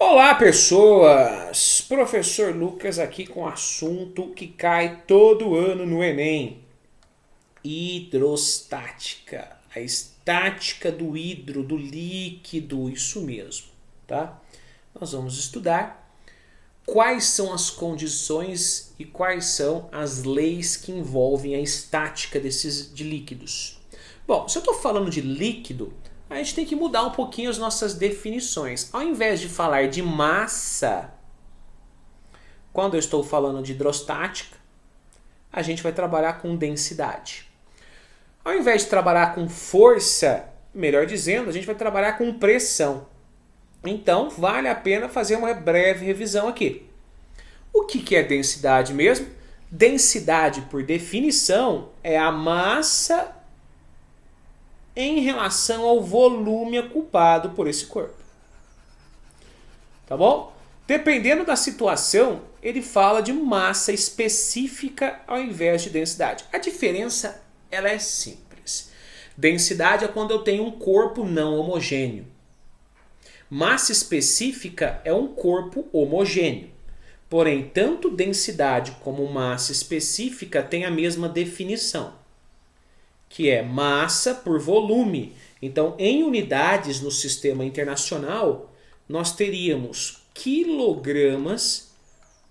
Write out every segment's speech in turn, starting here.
Olá, pessoas! Professor Lucas aqui com assunto que cai todo ano no Enem. Hidrostática. A estática do hidro, do líquido, isso mesmo, tá? Nós vamos estudar quais são as condições e quais são as leis que envolvem a estática de líquidos. Bom, se eu estou falando de líquido, a gente tem que mudar um pouquinho as nossas definições. Ao invés de falar de massa, quando eu estou falando de hidrostática, a gente vai trabalhar com densidade. Ao invés de trabalhar com força, melhor dizendo, a gente vai trabalhar com pressão. Então, vale a pena fazer uma breve revisão aqui. O que é densidade mesmo? Densidade, por definição, é a massa em relação ao volume ocupado por esse corpo. Tá bom? Dependendo da situação, ele fala de massa específica ao invés de densidade. A diferença ela é simples. Densidade é quando eu tenho um corpo não homogêneo. Massa específica é um corpo homogêneo. Porém, tanto densidade como massa específica têm a mesma definição, que é massa por volume. Então, em unidades no sistema internacional, nós teríamos quilogramas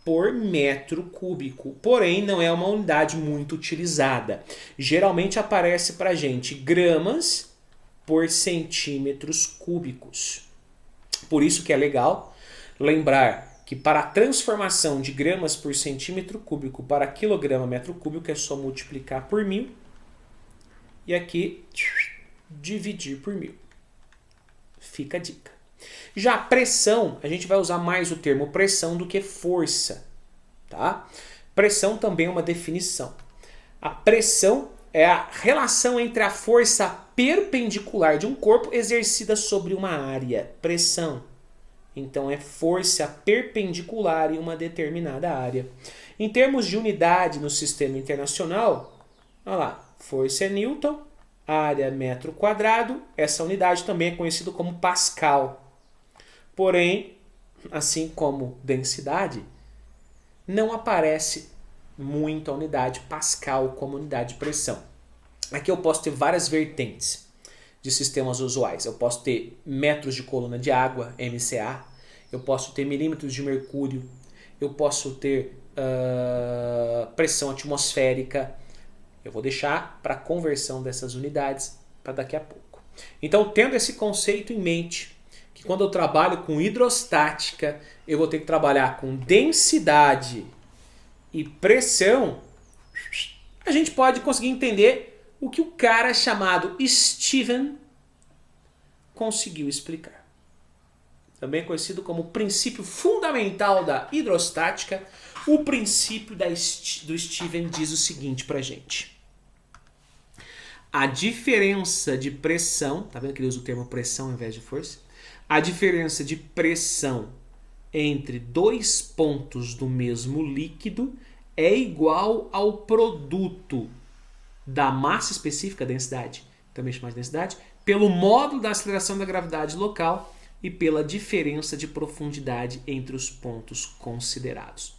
por metro cúbico. Porém, não é uma unidade muito utilizada. Geralmente aparece para a gente gramas por centímetros cúbicos. Por isso que é legal lembrar que para a transformação de gramas por centímetro cúbico para quilograma metro cúbico é só multiplicar por 1000 e aqui dividir por 1000. Fica a dica. Já a pressão, a gente vai usar mais o termo pressão do que força, tá? Pressão também é uma definição. A pressão é a relação entre a força perpendicular de um corpo exercida sobre uma área. Pressão. Então é força perpendicular em uma determinada área. Em termos de unidade no sistema internacional, olha lá, força é Newton, área é metro quadrado. Essa unidade também é conhecida como Pascal. Porém, assim como densidade, não aparece muito a unidade Pascal como unidade de pressão. Aqui eu posso ter várias vertentes de sistemas usuais. Eu posso ter metros de coluna de água, MCA. Eu posso ter milímetros de mercúrio. Eu posso ter pressão atmosférica. Eu vou deixar para a conversão dessas unidades para daqui a pouco. Então, tendo esse conceito em mente, que quando eu trabalho com hidrostática, eu vou ter que trabalhar com densidade e pressão, a gente pode conseguir entender o que o cara chamado Steven conseguiu explicar. Também conhecido como princípio fundamental da hidrostática, o princípio do Steven diz o seguinte pra gente. A diferença de pressão, tá vendo que ele usa o termo pressão ao invés de força? A diferença de pressão entre dois pontos do mesmo líquido é igual ao produto da massa específica, densidade, também chamada de densidade, pelo módulo da aceleração da gravidade local e pela diferença de profundidade entre os pontos considerados.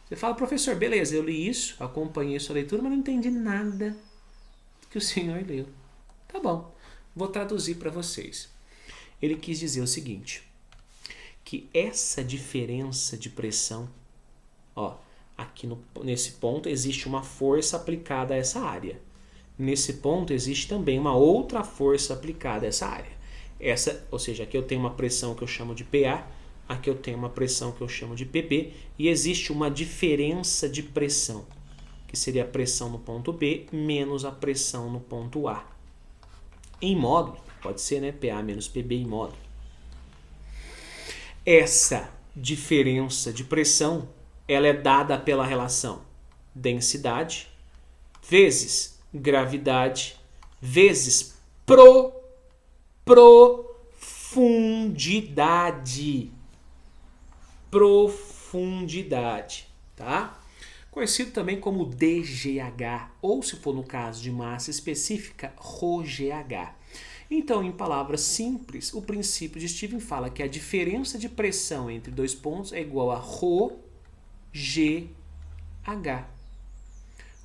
Você fala, professor, beleza, eu li isso, acompanhei sua leitura, mas não entendi nada que o senhor leu. Tá bom, vou traduzir para vocês. Ele quis dizer o seguinte, que essa diferença de pressão, aqui nesse ponto existe uma força aplicada a essa área. Nesse ponto existe também uma outra força aplicada a essa área. Ou seja, aqui eu tenho uma pressão que eu chamo de PA, aqui eu tenho uma pressão que eu chamo de PB, e existe uma diferença de pressão, que seria a pressão no ponto B menos a pressão no ponto A. Em módulo, pode ser, né? PA menos PB em módulo. Essa diferença de pressão, ela é dada pela relação densidade vezes gravidade vezes profundidade. Profundidade, tá? Conhecido também como DGH, ou se for no caso de massa específica, ρGH. Então, em palavras simples, o princípio de Stevens fala que a diferença de pressão entre dois pontos é igual a ρ, G, H.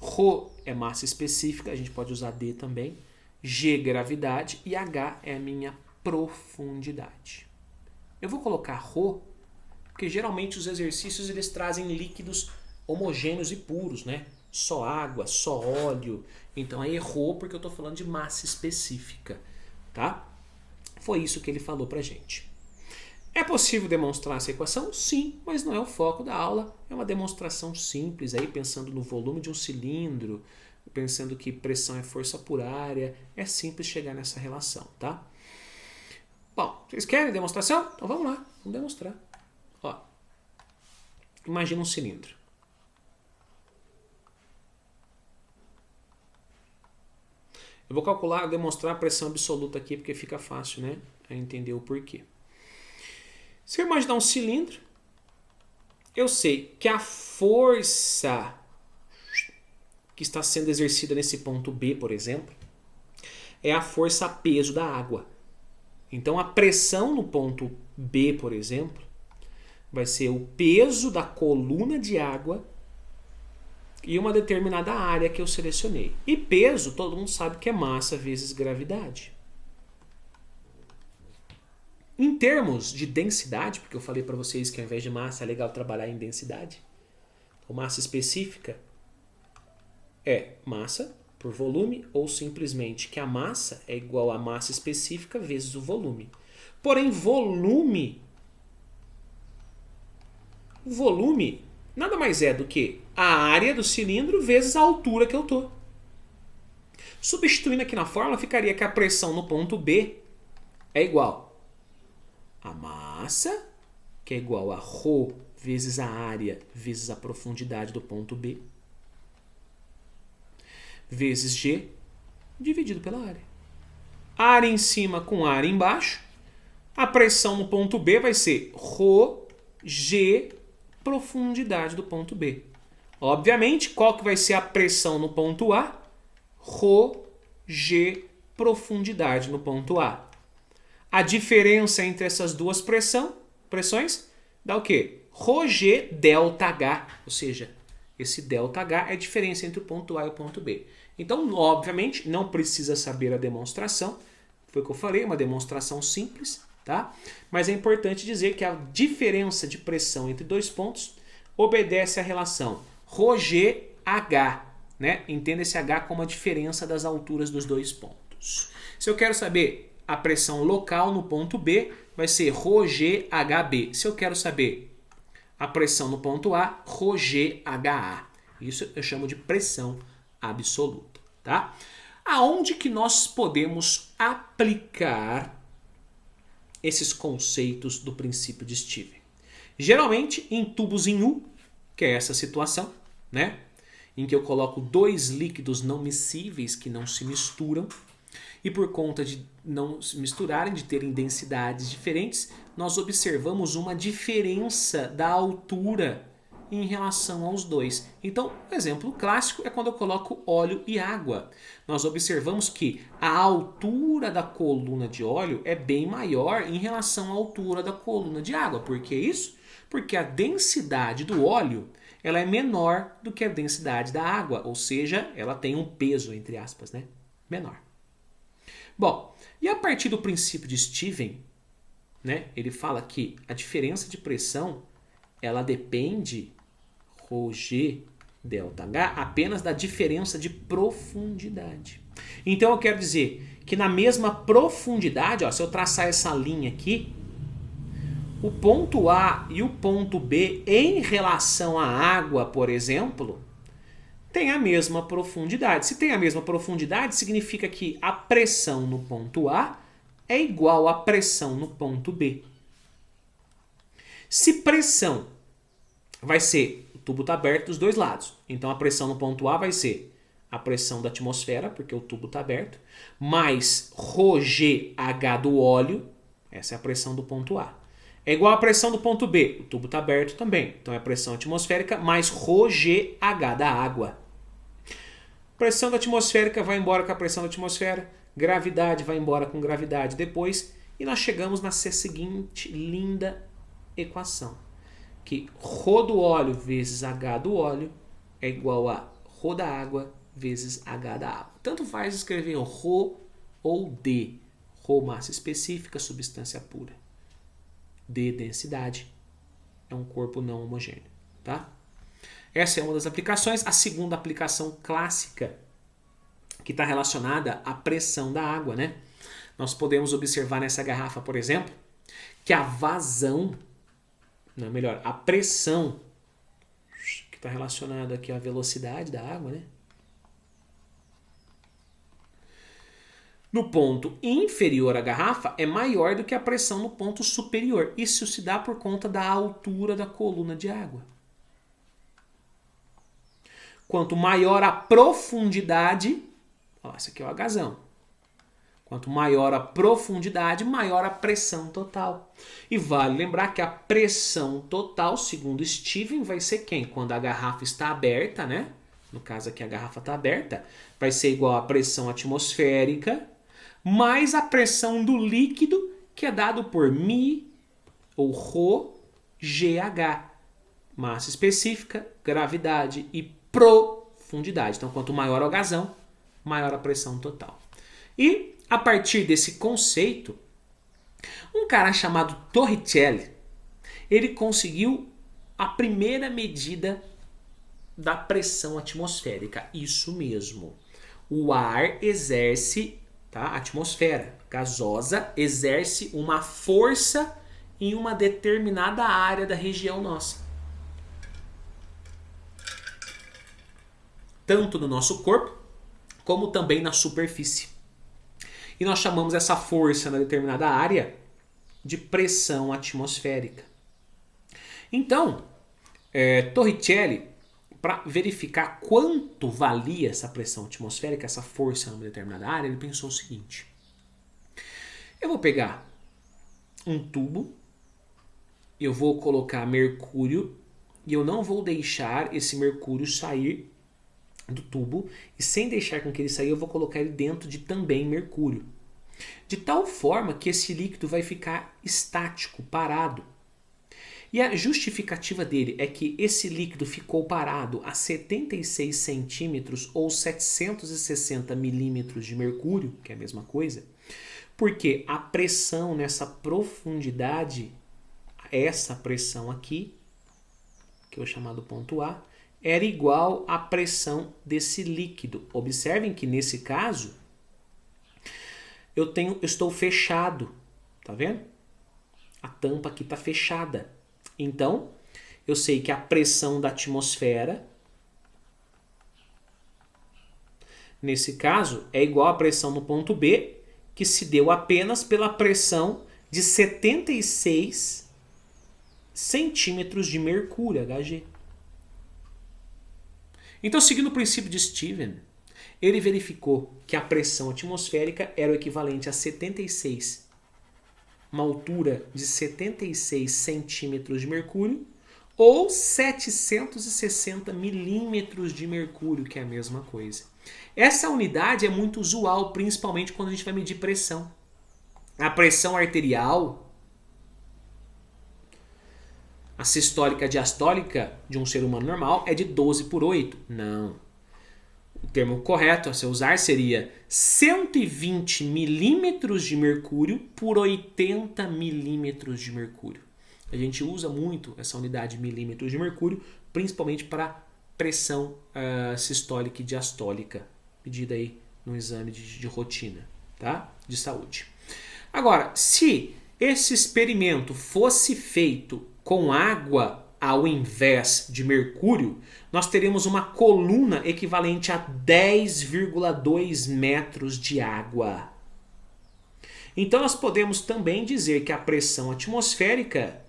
ρ é massa específica, a gente pode usar D também. G, gravidade, e H é a minha profundidade. Eu vou colocar ρ, porque geralmente os exercícios eles trazem líquidos homogêneos e puros, né? Só água, só óleo. Então aí errou porque eu estou falando de massa específica, tá? Foi isso que ele falou pra gente. É possível demonstrar essa equação? Sim, mas não é o foco da aula. É uma demonstração simples aí, pensando no volume de um cilindro, pensando que pressão é força por área. É simples chegar nessa relação, tá? Bom, vocês querem demonstração? Então vamos lá, vamos demonstrar. Ó, imagina um cilindro. Eu vou calcular, demonstrar a pressão absoluta aqui, porque fica fácil, né? A entender o porquê. Se eu imaginar um cilindro, eu sei que a força que está sendo exercida nesse ponto B, por exemplo, é a força peso da água. Então a pressão no ponto B, por exemplo, vai ser o peso da coluna de água e uma determinada área que eu selecionei. E peso, todo mundo sabe que é massa vezes gravidade. Em termos de densidade, porque eu falei para vocês que ao invés de massa é legal trabalhar em densidade, ou massa específica é massa por volume, ou simplesmente que a massa é igual a massa específica vezes o volume. Porém, volume nada mais é do que a área do cilindro vezes a altura que eu estou. Substituindo aqui na fórmula, ficaria que a pressão no ponto B é igual a massa, que é igual a ρ vezes a área vezes a profundidade do ponto B, vezes G, dividido pela área. Área em cima com área embaixo. A pressão no ponto B vai ser ρ, G, profundidade do ponto B. Obviamente, qual que vai ser a pressão no ponto A? ρ, G, profundidade no ponto A. A diferença entre essas duas pressões dá o quê? ρg delta H, ou seja, esse delta H é a diferença entre o ponto A e o ponto B. Então, obviamente, não precisa saber a demonstração. Foi o que eu falei, uma demonstração simples, tá? Mas é importante dizer que a diferença de pressão entre dois pontos obedece à relação ρgH, né? Entenda esse H como a diferença das alturas dos dois pontos. Se eu quero saber a pressão local no ponto B, vai ser ρgHB. Se eu quero saber a pressão no ponto A, ρgHA. Isso eu chamo de pressão absoluta, tá? Aonde que nós podemos aplicar esses conceitos do princípio de Stevens? Geralmente em tubos em U, que é essa situação, né? Em que eu coloco dois líquidos não miscíveis que não se misturam, e por conta de não se misturarem, de terem densidades diferentes, nós observamos uma diferença da altura em relação aos dois. Então, o exemplo clássico é quando eu coloco óleo e água. Nós observamos que a altura da coluna de óleo é bem maior em relação à altura da coluna de água. Por que isso? Porque a densidade do óleo ela é menor do que a densidade da água, ou seja, ela tem um peso, entre aspas, né? Menor. Bom, e a partir do princípio de Stevens, né, ele fala que a diferença de pressão ela depende, ρg delta H, apenas da diferença de profundidade. Então eu quero dizer que na mesma profundidade, ó, se eu traçar essa linha aqui, o ponto A e o ponto B em relação à água, por exemplo, tem a mesma profundidade. Se tem a mesma profundidade, significa que a pressão no ponto A é igual à pressão no ponto B. Se pressão vai ser, o tubo está aberto dos dois lados, então a pressão no ponto A vai ser a pressão da atmosfera, porque o tubo está aberto, mais ρgH do óleo, essa é a pressão do ponto A. É igual à pressão do ponto B, o tubo está aberto também, então é a pressão atmosférica mais ρgH da água. Pressão da atmosférica vai embora com a pressão da atmosfera, gravidade vai embora com gravidade depois, e nós chegamos na seguinte linda equação, que ρ do óleo vezes H do óleo é igual a ρ da água vezes H da água. Tanto faz escrever ρ ou D. ρ, massa específica, substância pura. D, densidade, é um corpo não homogêneo. Tá? Essa é uma das aplicações. A segunda aplicação clássica, que está relacionada à pressão da água, né? Nós podemos observar nessa garrafa, por exemplo, que a vazão, não, melhor, a pressão, que está relacionada aqui à velocidade da água, né? No ponto inferior à garrafa é maior do que a pressão no ponto superior. Isso se dá por conta da altura da coluna de água. Quanto maior a profundidade, ó, esse aqui é o Hzão. Quanto maior a profundidade, maior a pressão total. E vale lembrar que a pressão total, segundo Steven, vai ser quem? Quando a garrafa está aberta, né? No caso aqui a garrafa está aberta, vai ser igual à pressão atmosférica mais a pressão do líquido, que é dado por μ ou ρ GH. Massa específica, gravidade e profundidade. Então, quanto maior o Hzão, maior a pressão total. E, a partir desse conceito, um cara chamado Torricelli, ele conseguiu a primeira medida da pressão atmosférica. Isso mesmo. O ar exerce, tá? A atmosfera gasosa exerce uma força em uma determinada área da região nossa. Tanto no nosso corpo, como também na superfície. E nós chamamos essa força na determinada área de pressão atmosférica. Então, Torricelli, para verificar quanto valia essa pressão atmosférica, essa força numa determinada área, ele pensou o seguinte: eu vou pegar um tubo, eu vou colocar mercúrio e eu não vou deixar esse mercúrio sair do tubo, e sem deixar com que ele saia, eu vou colocar ele dentro de também mercúrio. De tal forma que esse líquido vai ficar estático, parado. E a justificativa dele é que esse líquido ficou parado a 76 centímetros ou 760 milímetros de mercúrio, que é a mesma coisa, porque a pressão nessa profundidade, essa pressão aqui, que eu vou chamar do ponto A, era igual à pressão desse líquido. Observem que nesse caso, eu estou fechado, tá vendo? A tampa aqui está fechada. Então, eu sei que a pressão da atmosfera, nesse caso, é igual à pressão no ponto B, que se deu apenas pela pressão de 76 centímetros de mercúrio, Hg. Então, seguindo o princípio de Steven, ele verificou que a pressão atmosférica era o equivalente a 76, uma altura de 76 centímetros de mercúrio, ou 760 milímetros de mercúrio, que é a mesma coisa. Essa unidade é muito usual, principalmente quando a gente vai medir pressão. A pressão arterial, a sistólica diastólica de um ser humano normal é de 12/8. Não. O termo correto a se usar seria 120 milímetros de mercúrio por 80 milímetros de mercúrio. A gente usa muito essa unidade de milímetros de mercúrio, principalmente para pressão sistólica e diastólica, medida aí no exame de rotina, tá? De saúde. Agora, se esse experimento fosse feito com água ao invés de mercúrio, nós teríamos uma coluna equivalente a 10,2 metros de água. Então nós podemos também dizer que a pressão atmosférica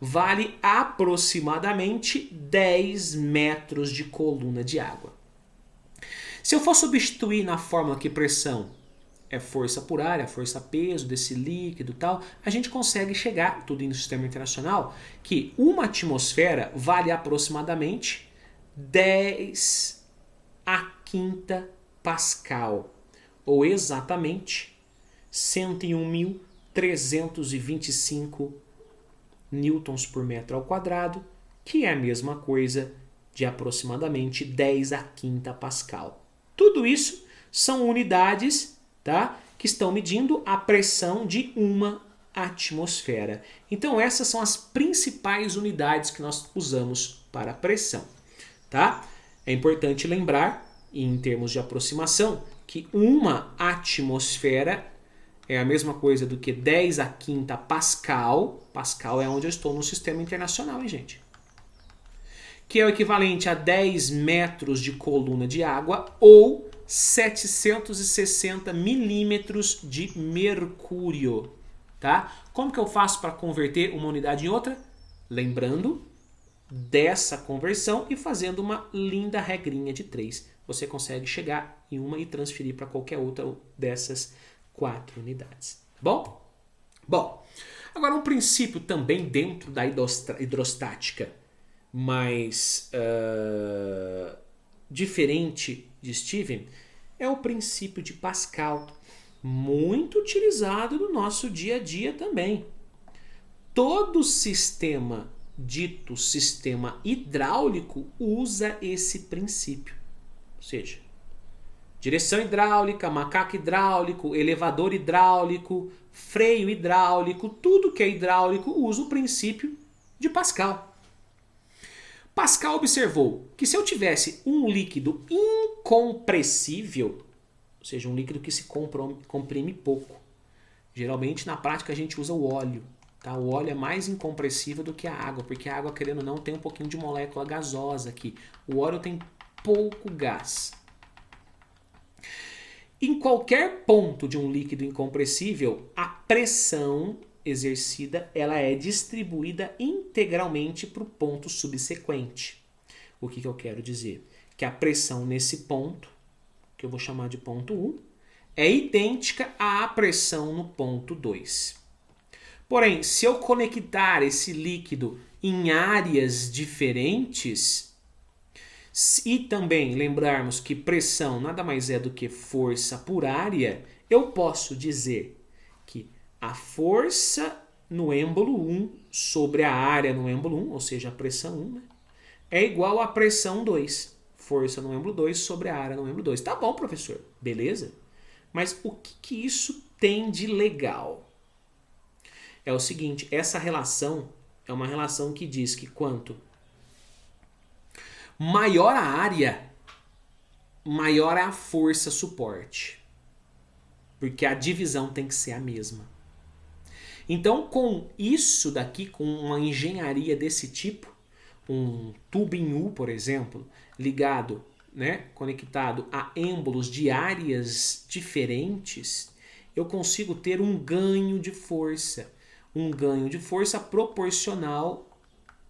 vale aproximadamente 10 metros de coluna de água. Se eu for substituir na fórmula que pressão é força por área, força peso desse líquido e tal, a gente consegue chegar, tudo no sistema internacional, que uma atmosfera vale aproximadamente 10 a quinta Pascal. ou exatamente 101.325 newtons por metro ao quadrado, que é a mesma coisa de aproximadamente 10 a quinta Pascal. Tudo isso são unidades, tá, que estão medindo a pressão de uma atmosfera. Então essas são as principais unidades que nós usamos para a pressão. Tá? É importante lembrar, em termos de aproximação, que uma atmosfera é a mesma coisa do que 10 a quinta Pascal. Pascal é onde eu estou no sistema internacional, hein, gente? Que é o equivalente a 10 metros de coluna de água ou 760 milímetros de mercúrio. Tá? Como que eu faço para converter uma unidade em outra? Lembrando dessa conversão e fazendo uma linda regrinha de 3. Você consegue chegar em uma e transferir para qualquer outra dessas 4 unidades. Bom? Bom, agora um princípio também dentro da hidrostática, mas diferente de Steven, é o princípio de Pascal, muito utilizado no nosso dia a dia também. Todo sistema dito sistema hidráulico usa esse princípio. Ou seja, direção hidráulica, macaco hidráulico, elevador hidráulico, freio hidráulico, tudo que é hidráulico usa o princípio de Pascal. Pascal observou que se eu tivesse um líquido incompressível, ou seja, um líquido que se comprime pouco, geralmente na prática a gente usa o óleo. Tá? O óleo é mais incompressível do que a água, porque a água, querendo ou não, tem um pouquinho de molécula gasosa aqui. O óleo tem pouco gás. Em qualquer ponto de um líquido incompressível, a pressão exercida ela é distribuída integralmente para o ponto subsequente. O que eu quero dizer? Que a pressão nesse ponto, que eu vou chamar de ponto 1, é idêntica à pressão no ponto 2. Porém, se eu conectar esse líquido em áreas diferentes e também lembrarmos que pressão nada mais é do que força por área, eu posso dizer que a força no êmbolo 1 sobre a área no êmbolo 1, ou seja, a pressão 1, né, é igual à pressão 2. Força no êmbolo 2 sobre a área no êmbolo 2. Tá bom, professor, beleza? Mas o que isso tem de legal? É o seguinte, essa relação é uma relação que diz que quanto maior a área, maior é a força suporte. Porque a divisão tem que ser a mesma. Então, com isso daqui, com uma engenharia desse tipo, um tubo em U, por exemplo, ligado, né, conectado a êmbolos de áreas diferentes, eu consigo ter um ganho de força. Um ganho de força proporcional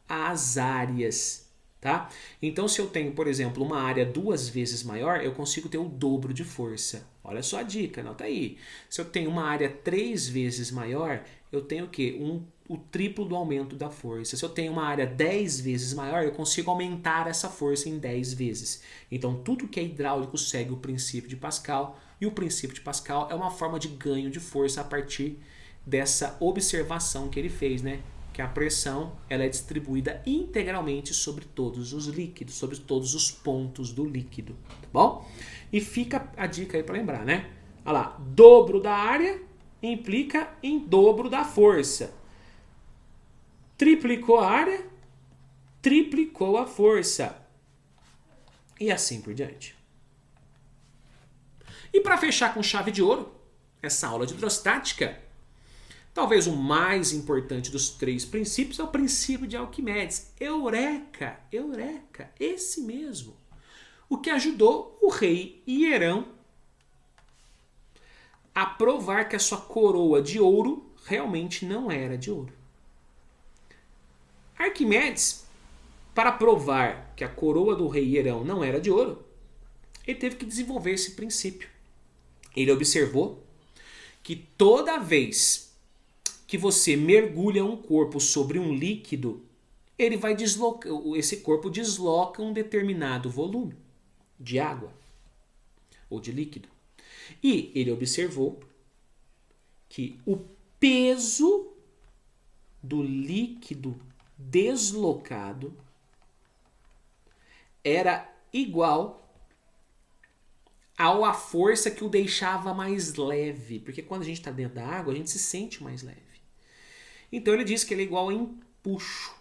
às áreas, tá? Então, se eu tenho, por exemplo, uma área 2 vezes maior, eu consigo ter o dobro de força. Olha só a dica, anota aí. Se eu tenho uma área 3 vezes maior, eu tenho o quê? O triplo do aumento da força. Se eu tenho uma área 10 vezes maior, eu consigo aumentar essa força em 10 vezes. Então, tudo que é hidráulico segue o princípio de Pascal, e o princípio de Pascal é uma forma de ganho de força a partir dessa observação que ele fez, né? Que a pressão ela é distribuída integralmente sobre todos os líquidos, sobre todos os pontos do líquido, tá bom? E fica a dica aí para lembrar, né? Olha lá, dobro da área implica em dobro da força. Triplicou a área, triplicou a força. E assim por diante. E para fechar com chave de ouro, essa aula de hidrostática, talvez o mais importante dos 3 princípios é o princípio de Arquimedes. Eureka! Eureka! Esse mesmo. O que ajudou o rei Hierão a provar que a sua coroa de ouro realmente não era de ouro. Arquimedes, para provar que a coroa do rei Hierão não era de ouro, ele teve que desenvolver esse princípio. Ele observou que toda vez que você mergulha um corpo sobre um líquido, ele vai deslocar, esse corpo desloca um determinado volume de água ou de líquido. E ele observou que o peso do líquido deslocado era igual à força que o deixava mais leve. Porque quando a gente está dentro da água, a gente se sente mais leve. Então ele diz que ele é igual a empuxo.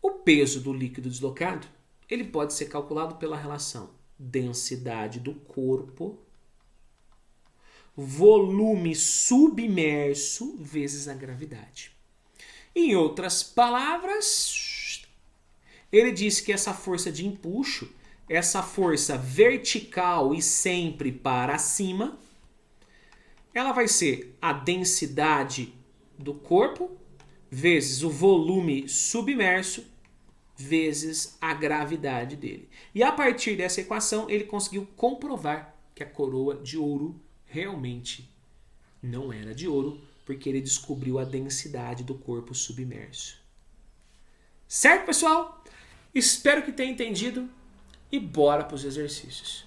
O peso do líquido deslocado, ele pode ser calculado pela relação densidade do corpo, volume submerso vezes a gravidade. Em outras palavras, ele diz que essa força de empuxo, essa força vertical e sempre para cima, ela vai ser a densidade do corpo vezes o volume submerso vezes a gravidade dele. E a partir dessa equação, ele conseguiu comprovar que a coroa de ouro realmente não era de ouro, porque ele descobriu a densidade do corpo submerso. Certo, pessoal? Espero que tenha entendido e bora para os exercícios.